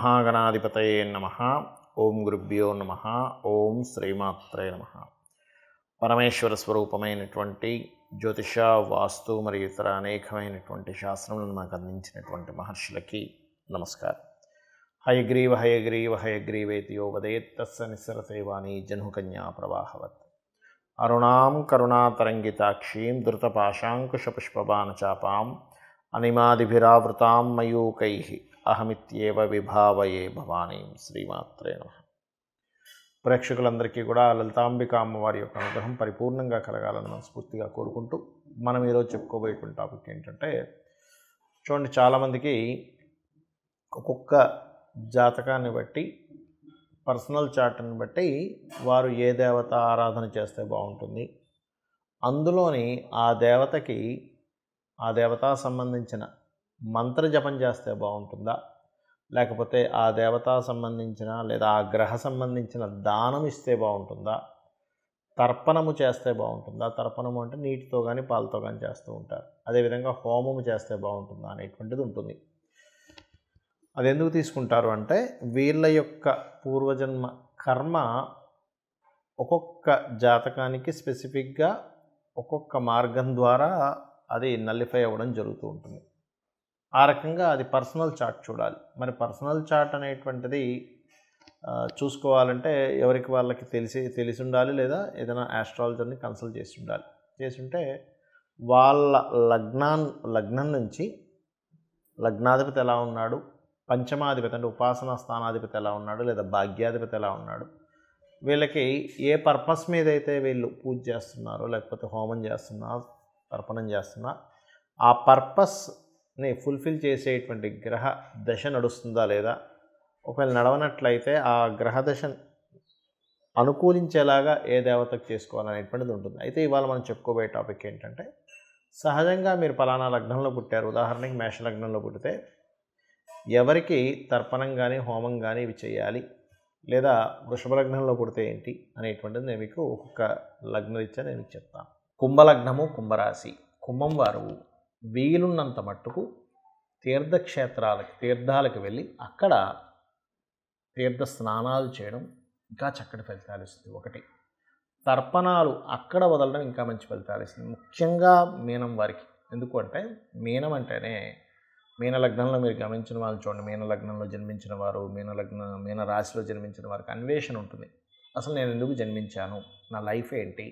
శ్రీమహాగణాధిపతయే నమః. ఓం గురుభ్యో నమః. ఓం శ్రీమాత్రే నమః. పరమేశ్వర స్వరూపమైనటువంటి జ్యోతిష, వాస్తు మరియు ఇతర అనేకమైనటువంటి శాస్త్రములను మనకు అందించినటువంటి మహర్షులకి నమస్కారం. హయగ్రీవ హయగ్రీవ హయగ్రీవేతి యో వదేత్ తస్య నిస్సరసేవాణి జహ్నుకన్యా ప్రవాహవత్. అరుణాం కరుణాతరంగితాక్షీం ధృతపాశాంకుశపుష్పబాణచాపాం అనిమాదిభిరావృతాం మయూకైః అహమిత్యేవ విభావయే భవానీం. శ్రీమాత్రే నమః. ప్రేక్షకులందరికీ కూడా లలితాంబిక అమ్మవారి యొక్క అనుగ్రహం పరిపూర్ణంగా కలగాలని మనస్ఫూర్తిగా కోరుకుంటూ మనం ఈరోజు చెప్పుకోబోయేటువంటి టాపిక్ ఏంటంటే, చూడండి, చాలామందికి ఒక్కొక్క జాతకాన్ని బట్టి, పర్సనల్ చార్ట్ని బట్టి వారు ఏ దేవత ఆరాధన చేస్తే బాగుంటుంది, అందులోని ఆ దేవతకి ఆ దేవతా సంబంధించిన మంత్ర జపం చేస్తే బాగుంటుందా, లేకపోతే ఆ దేవతా సంబంధించిన లేదా ఆ గ్రహ సంబంధించిన దానం ఇస్తే బాగుంటుందా, తర్పణము చేస్తే బాగుంటుందా. తర్పణము అంటే నీటితో కానీ పాలతో కానీ చేస్తూ ఉంటారు. అదేవిధంగా హోమము చేస్తే బాగుంటుందా అనేటువంటిది ఉంటుంది. అది ఎందుకు తీసుకుంటారు అంటే, వీళ్ళ యొక్క పూర్వజన్మ కర్మ ఒక్కొక్క జాతకానికి స్పెసిఫిక్గా ఒక్కొక్క మార్గం ద్వారా అది నల్లిఫై అవ్వడం జరుగుతూ ఉంటుంది. ఆ రకంగా అది పర్సనల్ చార్ట్ చూడాలి. మరి పర్సనల్ చార్ట్ అనేటువంటిది చూసుకోవాలంటే ఎవరికి వాళ్ళకి తెలిసి ఉండాలి, లేదా ఏదైనా ఆస్ట్రాలజర్ని కన్సల్ట్ చేసి ఉంటే వాళ్ళ లగ్నం నుంచి లగ్నాధిపతి ఎలా ఉన్నాడు, పంచమాధిపతి అంటే ఉపాసనా స్థానాధిపతి ఎలా ఉన్నాడు, లేదా భాగ్యాధిపతి ఎలా ఉన్నాడు, వీళ్ళకి ఏ పర్పస్ మీద అయితే వీళ్ళు పూజ చేస్తున్నారో, లేకపోతే హోమం చేస్తున్నా, తర్పణం చేస్తున్నా, ఆ పర్పస్ని ఫుల్ఫిల్ చేసేటువంటి గ్రహ దశ నడుస్తుందా లేదా, ఒకవేళ నడవనట్లయితే ఆ గ్రహ దశ అనుకూలించేలాగా ఏ దేవతకు చేసుకోవాలనేటువంటిది ఉంటుంది. అయితే ఇవాళ మనం చెప్పుకోబోయే టాపిక్ ఏంటంటే, సహజంగా మీరు పలానా లగ్నంలో పుట్టారు, ఉదాహరణకి మేష లగ్నంలో పుట్టితే ఎవరికి తర్పణం కానీ హోమం కానీ ఇవి చేయాలి, లేదా వృషభ లగ్నంలో పుడితే ఏంటి అనేటువంటిది నేను మీకు ఒక్కొక్క లగ్నరీత్యా నేను చెప్తాను. కుంభలగ్నము, కుంభరాశి. కుంభం వారు వీలున్నంత మట్టుకు తీర్థాలకు వెళ్ళి అక్కడ తీర్థ స్నానాలు చేయడం ఇంకా చక్కటి ఫలితాలు ఇస్తుంది. ఒకటి, తర్పణాలు అక్కడ వదలడం ఇంకా మంచి ఫలితాలు ఇస్తుంది, ముఖ్యంగా మీనం వారికి. ఎందుకు అంటే, మీనం అంటేనే, మీన లగ్నంలో మీరు గమనించిన వాళ్ళు చూడండి, మీన లగ్నంలో జన్మించిన వారు, మీన రాశిలో జన్మించిన వారికి అన్వేషణ ఉంటుంది. అసలు నేను ఎందుకు జన్మించాను, నా లైఫ్ ఏంటి,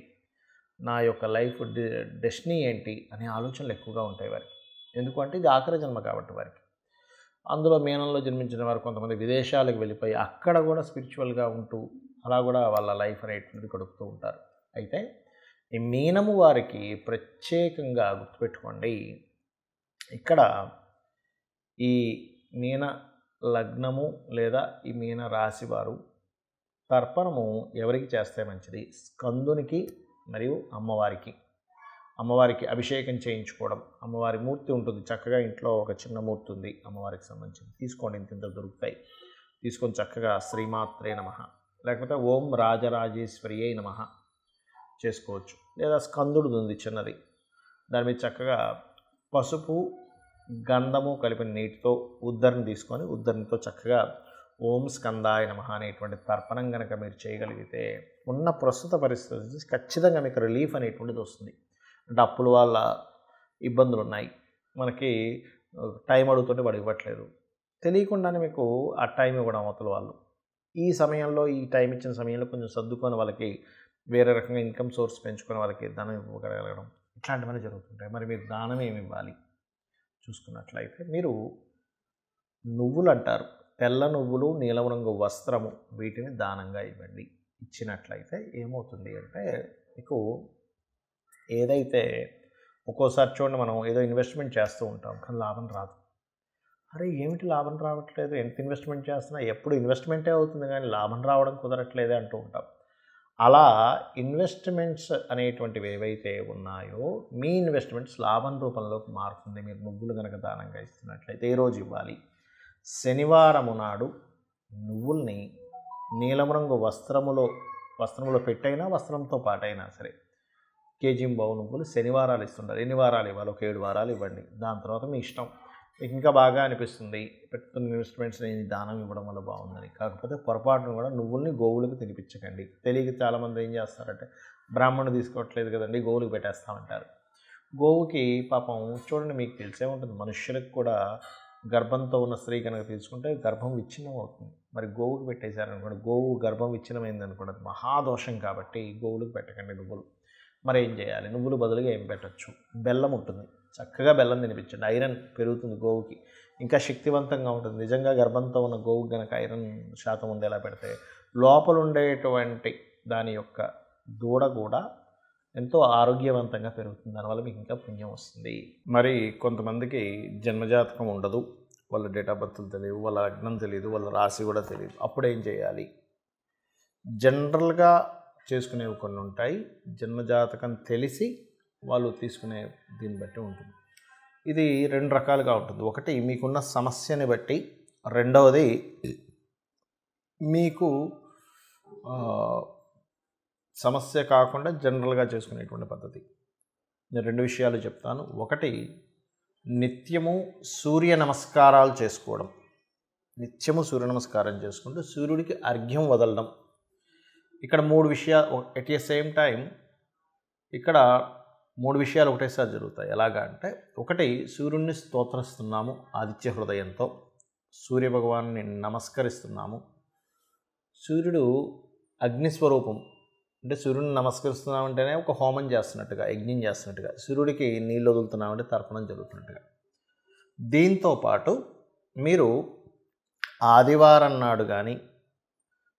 నా యొక్క లైఫ్ డెస్టినీ ఏంటి అనే ఆలోచనలు ఎక్కువగా ఉంటాయి వారికి. ఎందుకంటే ఇది ఆఖరి జన్మ కాబట్టి వారికి. అందులో మీనంలో జన్మించిన వారు కొంతమంది విదేశాలకు వెళ్ళిపోయి అక్కడ కూడా స్పిరిచువల్గా ఉంటూ అలా కూడా వాళ్ళ లైఫ్ అనేటువంటిది గడుపుతూ ఉంటారు. అయితే ఈ మీనము వారికి ప్రత్యేకంగా గుర్తుపెట్టుకోండి, ఇక్కడ ఈ మీన లగ్నము లేదా ఈ మీన రాశి వారు తర్పణము ఎవరికి చేస్తే మంచిది, స్కందునికి మరియు అమ్మవారికి అభిషేకం చేయించుకోవడం. అమ్మవారి మూర్తి ఉంటుంది, చక్కగా ఇంట్లో ఒక చిన్న మూర్తి ఉంది అమ్మవారికి సంబంధించింది, తీసుకోండి, ఇంత దొరుకుతాయి. తీసుకొని చక్కగా శ్రీమాత్రే నమః, లేకపోతే ఓం రాజరాజేశ్వరియే నమః చేసుకోవచ్చు. లేదా స్కందుడు ఉంది చిన్నది, దాని మీద చక్కగా పసుపు గంధము కలిపిన నీటితో ఉద్దరిని తీసుకొని ఉద్దరినితో చక్కగా ఓం స్కందాయ నమః అనేటువంటి తర్పణం కనుక మీరు చేయగలిగితే ఉన్న ప్రస్తుత పరిస్థితి ఖచ్చితంగా మీకు రిలీఫ్ అనేటువంటిది వస్తుంది. అంటే అప్పుల వల్ల ఇబ్బందులు ఉన్నాయి, మనకి టైం అడుగుతుంటే వాడు ఇవ్వట్లేదు, తెలియకుండానే మీకు ఆ టైం ఇవ్వడం అవతల వాళ్ళు. ఈ సమయంలో, ఈ టైం ఇచ్చిన సమయంలో కొంచెం సర్దుకొని వాళ్ళకి వేరే రకంగా ఇన్కమ్ సోర్స్ పెంచుకొని వాళ్ళకి దానం ఇవ్వగలగడం, ఇట్లాంటివన్నీ జరుగుతుంటాయి. మరి మీరు దానం ఏమి ఇవ్వాలి చూసుకున్నట్లయితే, మీరు నువ్వులు అంటారు, తెల్ల నువ్వులు, నీలం రంగు వస్త్రము, వీటిని దానంగా ఇవ్వండి. ఇచ్చినట్లయితే ఏమవుతుంది అంటే, మీకు ఏదైతే ఒక్కోసారి చూడండి, మనం ఏదో ఇన్వెస్ట్మెంట్ చేస్తూ ఉంటాం కానీ లాభం రాదు. అరే ఏమిటి లాభం రావట్లేదు, ఎంత ఇన్వెస్ట్మెంట్ చేస్తున్నా ఎప్పుడు ఇన్వెస్ట్మెంటే అవుతుంది కానీ లాభం రావడం కుదరట్లేదే అంటూ ఉంటాం. అలా ఇన్వెస్ట్మెంట్స్ అనేటువంటివి ఏవైతే ఉన్నాయో, మీ ఇన్వెస్ట్మెంట్స్ లాభం రూపంలోకి మారుతుంది మీరు నువ్వులు కనుక దానంగా ఇస్తున్నట్లయితే. ఏ రోజు ఇవ్వాలి, శనివారము నాడు నువ్వుల్ని నీలం రంగు వస్త్రములో పెట్టైనా వస్త్రంతో పాటైనా సరే కేజీ బావు నువ్వులు శనివారాలు ఇస్తుంటారు. ఎన్ని వారాలు ఇవ్వాలి, ఒక 7 వారాలు ఇవ్వండి. దాని తర్వాత మీ ఇష్టం, మీకు ఇంకా బాగా అనిపిస్తుంది పెట్టుకున్న ఇన్వెస్ట్మెంట్స్ నేను దానం ఇవ్వడం వల్ల బాగుందని. కాకపోతే పొరపాటును కూడా నువ్వుల్ని గోవులకు తినిపించకండి. తెలియక చాలామంది ఏం చేస్తారంటే బ్రాహ్మణుడు తీసుకోవట్లేదు కదండి గోవులకు పెట్టేస్తామంటారు. గోవుకి పాపం చూడండి, మీకు తెలిసే ఉంటుంది, మనుష్యులకు కూడా గర్భంతో ఉన్న స్త్రీ కనుక తీసుకుంటే గర్భం విచ్ఛిన్నం అవుతుంది. మరి గోవుకు పెట్టేశారనుకోండి, గోవు గర్భం విచ్ఛిన్నమైంది అనుకోండి, అది మహాదోషం. కాబట్టి గోవులకు పెట్టకండి నువ్వులు. మరి ఏం చేయాలి? నువ్వులు బదులుగా ఏం పెట్టచ్చు? బెల్లం ఉంటుంది, చక్కగా బెల్లం తినిపించండి. ఐరన్ పెరుగుతుంది గోవుకి, ఇంకా శక్తివంతంగా ఉంటుంది. నిజంగా గర్భంతో ఉన్న గోవుకి కనుక ఐరన్ శాతం ఉండేలా పెడితే లోపల ఉండేటువంటి దాని యొక్క దూడ కూడా ఎంతో ఆరోగ్యవంతంగా పెరుగుతుంది. దానివల్ల మీకు ఇంకా పుణ్యం వస్తుంది. మరి కొంతమందికి జన్మజాతకం ఉండదు, వాళ్ళ డేట్ ఆఫ్ బర్త్లు తెలియదు, వాళ్ళ లగ్నం తెలియదు, వాళ్ళ రాశి కూడా తెలియదు. అప్పుడు ఏం చేయాలి? జనరల్గా చేసుకునేవి కొన్ని ఉంటాయి. జన్మజాతకం తెలిసి వాళ్ళు తీసుకునే దీన్ని బట్టి ఉంటుంది. ఇది రెండు రకాలుగా ఉంటుంది. ఒకటి మీకున్న సమస్యని బట్టి, రెండవది మీకు సమస్య కాకుండా జనరల్గా చేసుకునేటువంటి పద్ధతి. నేను రెండు విషయాలు చెప్తాను. ఒకటి, నిత్యము సూర్య నమస్కారాలు చేసుకోవడం. నిత్యము సూర్య నమస్కారం చేసుకుంటూ సూర్యుడికి అర్ఘ్యం వదలడం. ఇక్కడ మూడు విషయాలు ఎట్ ఏ సేమ్ టైం, ఇక్కడ మూడు విషయాలు ఒకటేసారి జరుగుతాయి. ఎలాగా అంటే, ఒకటి, సూర్యుడిని స్తోత్రిస్తున్నాము ఆదిత్య హృదయంతో, సూర్యభగవాన్ని నమస్కరిస్తున్నాము. సూర్యుడు అగ్నిస్వరూపం, అంటే సూర్యుడిని నమస్కరిస్తున్నామంటేనే ఒక హోమం చేస్తున్నట్టుగా, యజ్ఞం చేస్తున్నట్టుగా, సూర్యుడికి నీళ్ళు వదులుతున్నామంటే తర్పణం జరుగుతున్నట్టుగా. దీంతోపాటు మీరు ఆదివారం నాడు కానీ,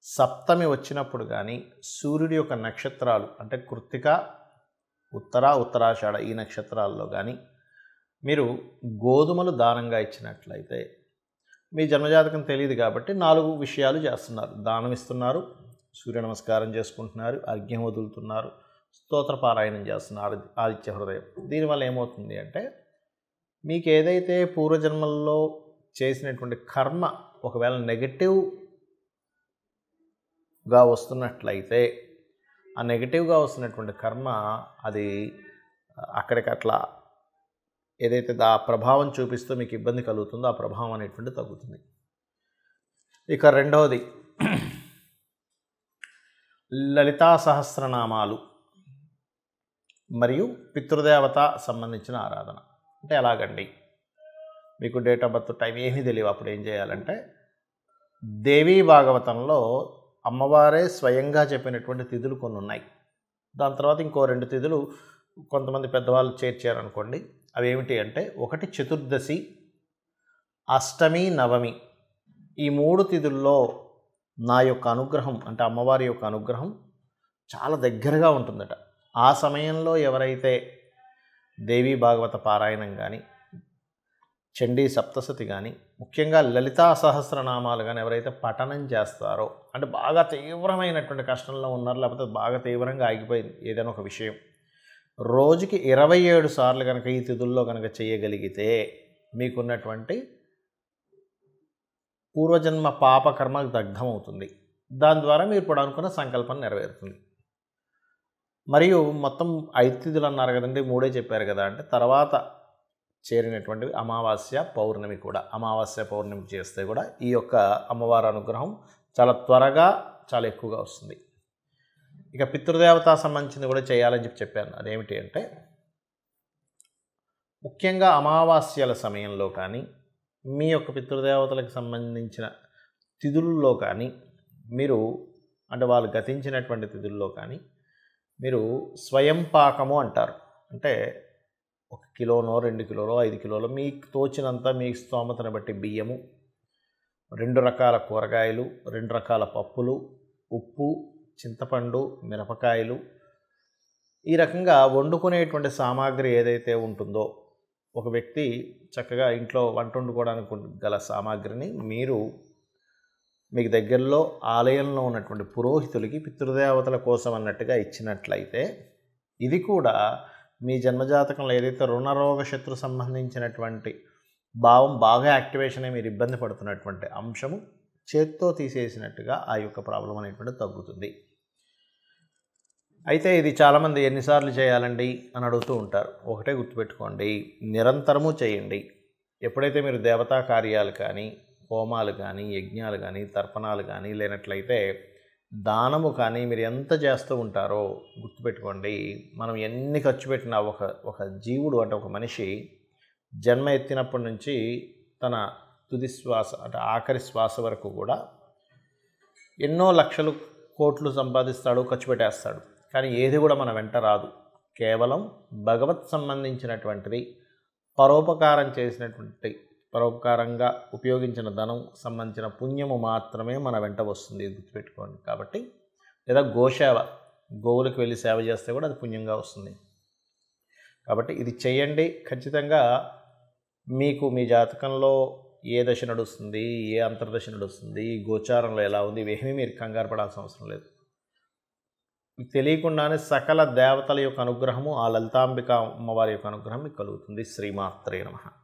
సప్తమి వచ్చినప్పుడు కానీ, సూర్యుడి యొక్క నక్షత్రాలు అంటే కృత్తిక, ఉత్తర, ఉత్తరాషాఢ ఈ నక్షత్రాల్లో కానీ మీరు గోధుమలు దానంగా ఇచ్చినట్లయితే, మీ జన్మజాతకం తెలియదు కాబట్టి 4 విషయాలు చేస్తున్నారు. దానం ఇస్తున్నారు, సూర్య నమస్కారం చేసుకుంటున్నారు, అర్ఘ్యం వదులుతున్నారు, స్తోత్ర పారాయణం చేస్తున్నారు ఆదిత్య హృదయం. దీనివల్ల ఏమవుతుంది అంటే, మీకు ఏదైతే పూర్వజన్మల్లో చేసినటువంటి కర్మ ఒకవేళ నెగటివ్గా వస్తున్నట్లయితే, ఆ నెగటివ్గా వస్తున్నటువంటి కర్మ అది అక్కడికట్లా ఏదైతే ఆ ప్రభావం చూపిస్తూ మీకు ఇబ్బంది కలుగుతుందో ఆ ప్రభావం అనేటువంటి తగ్గుతుంది. ఇక రెండవది, లలితా సహస్రనామాలు మరియు పితృదేవత సంబంధించిన ఆరాధన. అంటే ఎలాగండి? మీకు డేట్ ఆఫ్ బర్త్ టైం ఏమీ తెలియవు. అప్పుడు ఏం చేయాలంటే, దేవీ భాగవతంలో అమ్మవారే స్వయంగా చెప్పినటువంటి తిథులు కొన్ని ఉన్నాయి. దాని తర్వాత ఇంకో 2 తిథులు కొంతమంది పెద్దవాళ్ళు చేర్చారనుకోండి. అవి ఏమిటి అంటే, ఒకటి చతుర్దశి, అష్టమి, నవమి. ఈ 3 తిథుల్లో నా యొక్క అనుగ్రహం అంటే అమ్మవారి యొక్క అనుగ్రహం చాలా దగ్గరగా ఉంటుందట. ఆ సమయంలో ఎవరైతే దేవీ భాగవత పారాయణం కానీ, చండీ సప్తశతి కానీ, ముఖ్యంగా లలితా సహస్రనామాలు కానీ ఎవరైతే పఠనం చేస్తారో, అంటే బాగా తీవ్రమైనటువంటి కష్టంలో ఉన్నారు, లేకపోతే బాగా తీవ్రంగా ఆగిపోయింది ఏదైనా ఒక విషయం, రోజుకి 27 సార్లు కనుక ఈ తిథుల్లో కనుక చేయగలిగితే మీకున్నటువంటి పూర్వజన్మ పాపకర్మ దగ్ధమవుతుంది. దాని ద్వారా మీరు ఇప్పుడు అనుకున్న సంకల్పం నెరవేరుతుంది. మరియు మొత్తం 5 తిథులు అన్నారు కదండి, 3 చెప్పారు కదా అంటే, తర్వాత చేరినటువంటివి అమావాస్య, పౌర్ణమి కూడా. అమావాస్య, పౌర్ణమి చేస్తే కూడా ఈ యొక్క అమ్మవారి అనుగ్రహం చాలా త్వరగా చాలా ఎక్కువగా వస్తుంది. ఇక పితృదేవత సంబంధించింది కూడా చేయాలని చెప్పాను. అదేమిటి అంటే, ముఖ్యంగా అమావాస్యల సమయంలో కానీ, మీ యొక్క పితృదేవతలకు సంబంధించిన తిథుల్లో కానీ మీరు, అంటే వాళ్ళు గతించినటువంటి తిథుల్లో కానీ మీరు స్వయం పాకము అంటారు. అంటే 1 కిలోనో 2 కిలోలో 5 కిలోలో మీకు తోచినంత మీ స్తోమతను బట్టి బియ్యము, 2 రకాల కూరగాయలు, 2 రకాల పప్పులు, ఉప్పు, చింతపండు, మిరపకాయలు, ఈ రకంగా వండుకునేటువంటి సామాగ్రి ఏదైతే ఉంటుందో, ఒక వ్యక్తి చక్కగా ఇంట్లో వంట వండుకోవడానికి గల సామాగ్రిని మీరు మీకు దగ్గరలో ఆలయంలో ఉన్నటువంటి పురోహితులకి పితృదేవతల కోసం అన్నట్టుగా ఇచ్చినట్లయితే, ఇది కూడా మీ జన్మజాతకంలో ఏదైతే రుణరోగ శత్రు సంబంధించినటువంటి భావం బాగా యాక్టివేషన్ అయ్యి మీరు ఇబ్బంది పడుతున్నటువంటి అంశము చేత్తో తీసేసినట్టుగా ఆ యొక్క ప్రాబ్లం అనేటువంటి తగ్గుతుంది. అయితే ఇది చాలామంది ఎన్నిసార్లు చేయాలండి అని అడుగుతూ ఉంటారు. ఒకటే గుర్తుపెట్టుకోండి, నిరంతరము చేయండి. ఎప్పుడైతే మీరు దేవతా కార్యాలు కానీ, హోమాలు కానీ, యజ్ఞాలు కానీ, తర్పణాలు కానీ లేనట్లయితే దానము కానీ మీరు ఎంత చేస్తూ ఉంటారో గుర్తుపెట్టుకోండి. మనం ఎన్ని ఖర్చు పెట్టినా ఒక జీవుడు అంటే ఒక మనిషి జన్మ ఎత్తినప్పటి నుంచి తన తుది శ్వాస అంటే ఆఖరి శ్వాస వరకు కూడా ఎన్నో లక్షలు కోట్లు సంపాదిస్తాడు, ఖర్చు పెట్టేస్తాడు. కానీ ఏది కూడా మన వెంట రాదు. కేవలం భగవత్ సంబంధించినటువంటిది, పరోపకారంగా ఉపయోగించిన ధనం సంబంధించిన పుణ్యము మాత్రమే మన వెంట వస్తుంది, గుర్తుపెట్టుకోండి. కాబట్టి లేదా గోసేవ, గోవులకు వెళ్ళి సేవ చేస్తే కూడా అది పుణ్యంగా వస్తుంది. కాబట్టి ఇది చేయండి. ఖచ్చితంగా మీకు మీ జాతకంలో ఏ దశ నడుస్తుంది, ఏ అంతర్దశ నడుస్తుంది, గోచారంలో ఎలా ఉంది, ఇవేమీ మీరు కంగారు పడాల్సిన అవసరం లేదు. మీకు తెలియకుండానే సకల దేవతల యొక్క అనుగ్రహము, ఆ లలితాంబిక అమ్మవారి యొక్క అనుగ్రహం మీకు కలుగుతుంది. శ్రీమాత్రే నమః.